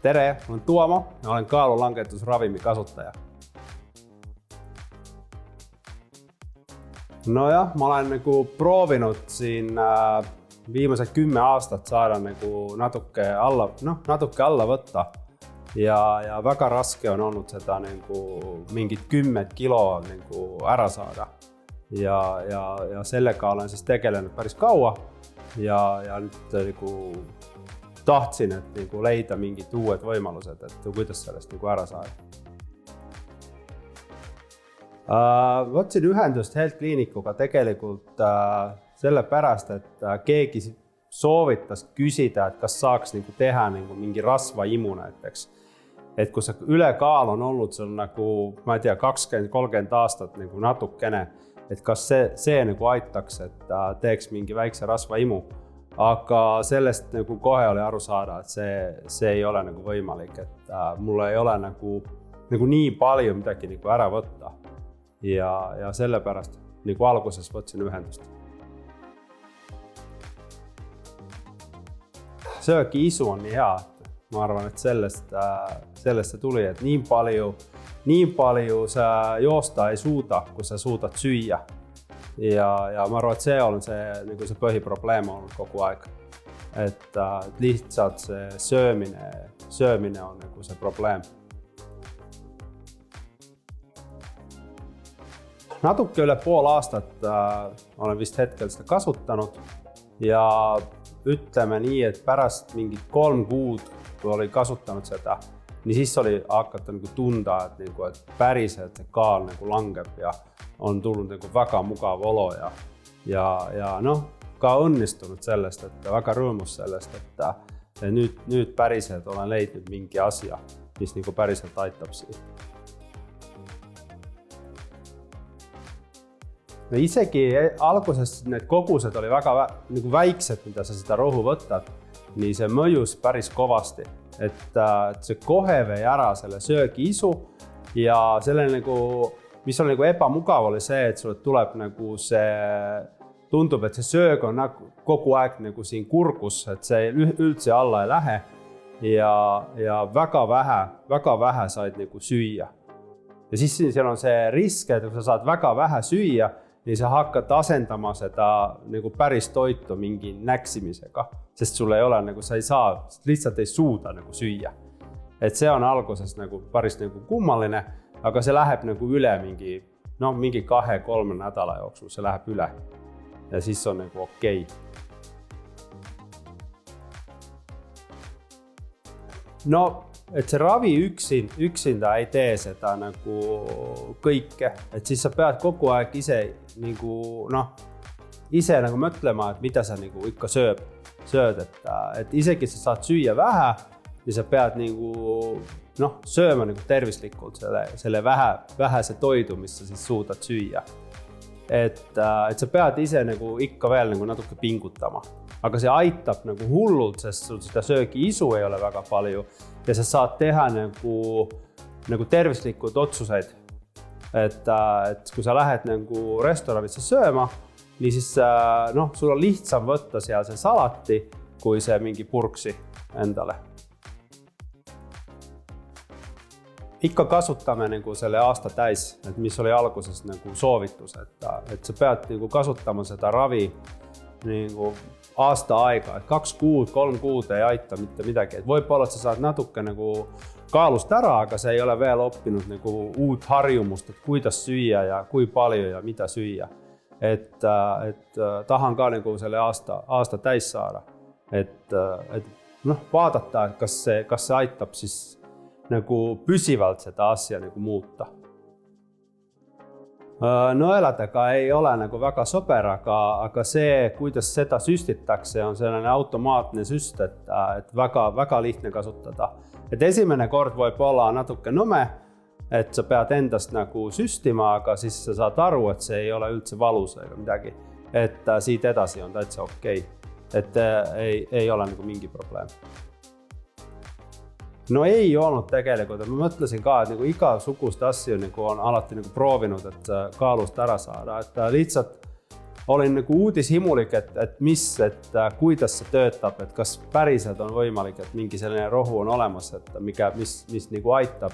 Tere, olen Tuomo ja olen kaalulangetusravimi kasutaja. No jah, ma olen proovinud siin viimased 10 aastat saada natuke alla võtta ja väga raske on olnud seda mingit 10 kilo ära saada. Ja sellega olen siis tegelenud päris kaua ja nüüd tahtsin, et leida mingid uued võimalused, et kuidas sellest ära saada. Võtsin ühendust Health Clinicuga tegelikult sellepärast, et keegi soovitas küsida, et kas saaks teha mingi rasvaimu näiteks. Et kui see ülekaal on olnud sul ma ei tea, 20-30 aastat natukene, et kas see aitaks, et teeks mingi väikse rasvaimu. Aga sellest kohe oli aru saada, et see ei ole võimalik, et mul ei ole nii palju midagi ära võtta. Ja sellepärast alguses võtsin ühendust. Söögiisu on nii hea, et ma arvan, et sellest see tuli, et nii palju sa joosta ei suuda, kui sa suudad süüa. Ja ma arvan, et see on see põhiprobleem olnud kogu aeg. Et lihtsalt see söömine on see probleem. Natuke üle pool aastat olen vist hetkel seda kasutanud ja ütleme nii, et pärast mingid 3 kuud, kui oli kasutanud seda, nii siis oli hakata tunda, et päriselt see kaal langeb ja on tulnud väga mugav olo ja ka õnnistunud sellest, et väga rõõmus sellest, et nüüd päriselt olen leidnud mingi asja, mis päriselt aitab siin. Isegi alguses need kogused oli väga väiksed, mida sa seda rohu võtad, nii see mõjus päris kovasti, et see kohe vei ära selle söögiisu ja selle mis on ebamugav oli see, et sulle tuleb tundub, et see söög on kogu aeg siin kurgus, et see üldse alla ei lähe ja väga vähe said süüa. Ja siis seal on see risk, et kui sa saad väga vähe süüa, nii sa hakkad asendama seda päris toitu mingi näksimisega, sest sul ei ole, sa ei saa, lihtsalt ei suuda süüa. Et see on alguses päris kummaline, aga see läheb üle mingi 2-3 nädala jooksul, see läheb üle ja siis on okei. No, et see ravi üksinda ei tee seda kõike, et siis sa pead kogu aeg ise mõtlema, et mida sa ikka sööd, et isegi sa saad süüa vähe ja sa pead sööma tervislikult selle vähese toidu, mis sa siis suudad süüa. Et sa pead ise ikka veel natuke pingutama. Aga see aitab hullult, sest sul seda söögiisu ei ole väga palju ja sa saad teha tervislikud otsuseid. Et kui sa lähed restoranisse sööma, nii siis sul on lihtsam võtta seal see salati kui see mingi purksi endale. Ikka kasutame selle aasta täis, et mis oli alguses soovitus, et sa pead kasutama seda ravi aasta aega, et 2 kuud, 3 kuud ei aita mitte midagi. Et võib-olla sa saad natuke kaalust ära, aga sa ei ole veel oppinud uut harjumust, et kuidas süüa ja kui palju ja mida süüa. Et tahan ka selle aasta täis saada, et vaadata, kas see aitab siis püsivalt seda asja muuta. Nõeladega ei ole väga sõber, aga see, kuidas seda süstitakse, on selline automaatne süst, et väga lihtne kasutada. Et esimene kord võib olla natuke nõme, et sa pead endast süstima, aga siis sa saad aru, et see ei ole üldse valus ega midagi. Et siit edasi on täitsa okei. Et ei ole mingi probleem. No ei olnud tegelikult, ma mõtlesin ka, et igasugust asju on alati proovinud, et kaalust ära saada, et lihtsalt olin nagu uudishimulik, et kuidas see töötab, et kas päriselt on võimalik, et mingi selline rohu on olemas, et mis nagu aitab.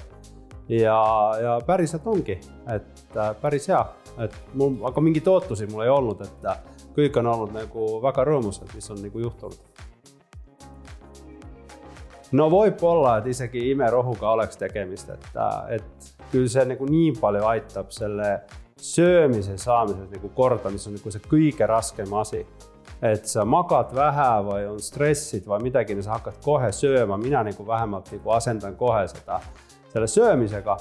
Ja päriselt ongi, et päris hea, aga mingeid ootusi mul ei olnud, et kõik on olnud nagu väga rõõmused, mis on nagu juhtunud. No võib-olla, et isegi imerohuga oleks tegemist, et küll see nagu nii palju aitab selle söömise saamises nagu korda, mis on nagu see kõige raskem asi. Et sa magad vähe või on stressid või midagi, sa hakkad kohe sööma, mina nagu vähemalt nagu asendan kohe selle söömisega,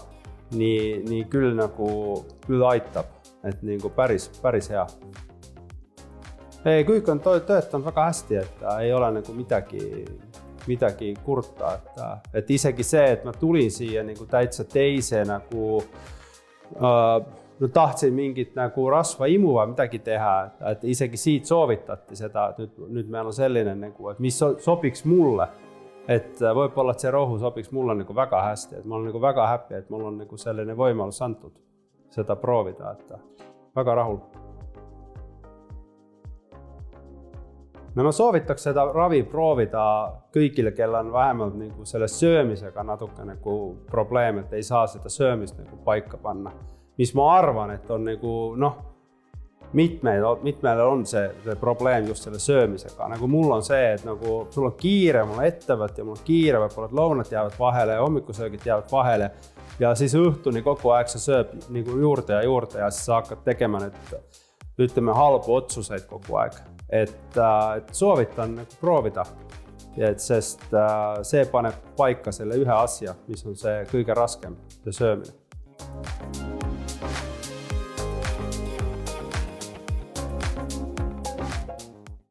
nii küll aitab, et nagu päris hea. Kõik on töötanud väga hästi, et ei ole nagu midagi kurta, et isegi see, et ma tulin siia nagu täitsa teise nagu tahtsin mingit nagu rasvaimu või midagi teha, et isegi siit soovitati seda, et nüüd meil on selline nagu, et mis sobiks mulle. Et võib-olla, et see rohu sobiks mulle nagu väga hästi, et ma olen nagu väga happy, et mul on nagu selline võimalus antud seda proovida, et väga rahul. Ma soovitaks seda ravi proovida kõigile, kel on vähemalt nagu selle söömisega natuke nagu probleem, et ei saa seda söömist nagu paika panna. Mis ma arvan, et on nagu mitmel on see probleem just selle söömisega. Nagu mul on see, et nagu sul on kiire, mul on ettevõte ja mul on kiire, võib-olla lounad jäävad vahele ja hommikusöögid jäävad vahele ja siis õhtuni kogu aeg sa sööb nagu juurde ja siis sa hakkad tegema need, halbu otsuseid kogu aeg. Et soovitan nagu proovida, sest see paneb paika selle ühe asja, mis on see kõige raskem, see söömine.